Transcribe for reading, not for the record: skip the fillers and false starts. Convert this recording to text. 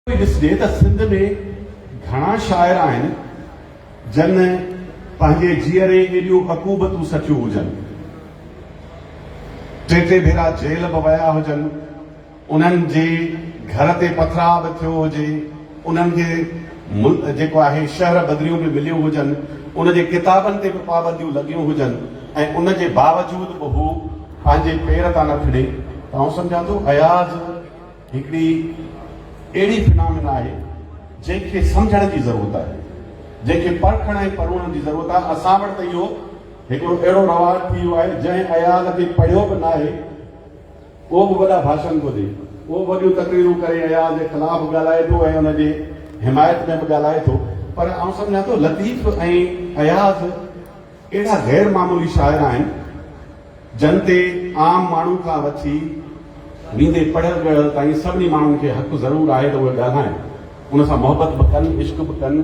ॾिसजे त सिंध में घणा शाइर आहिनि जन पंहिंजे जीअरे एॾियूं अकूबतूं सचियूं हुजनि, टे भेरा जेल बि विया हुजनि, उन्हनि जे घर ते पथराव बि थियो हुजे, उन्हनि खे जेको आहे शहर बदिरियूं बि मिलियूं हुजनि, उन जे किताबनि ते बि पाबंदियूं लॻियूं हुजनि ऐं उन जे बावजूद बि हू पंहिंजे पेर तां न खणे। त आउं सम्झां थो अयाज़ हिकिड़ी अहिड़ी फिनामिना आहे जंहिंखे सम्झण जी ज़रूरत आहे, जंहिंखे परखण ऐं पढ़ण जी ज़रूरत आहे। असां वटि त इहो हिकिड़ो अहिड़ो रवाज थी वियो आहे, जंहिं अयाज़ खे पढ़ियो बि न आहे उहो बि वॾा भाषण थो ॾे, उहो वॾियूं तकरीरूं करे अयाज़ जे ख़िलाफ़ ॻाल्हाए थो ऐं हुनजे हिमायत में बि ॻाल्हाए थो। पर आउं सम्झां थो लतीफ़ ऐं अयाज़ अहिड़ा गैर मामूली शाइर आहिनि जन ते आम माण्हू खां वठी वींदे पढ़ियल ॻढ़ियल ताईं सभिनी माण्हुनि खे हक़ ज़रूरु आहे त उहे ॻाल्हाइनि, उन सां मोहबत बि कनि, इश्क बि कनि।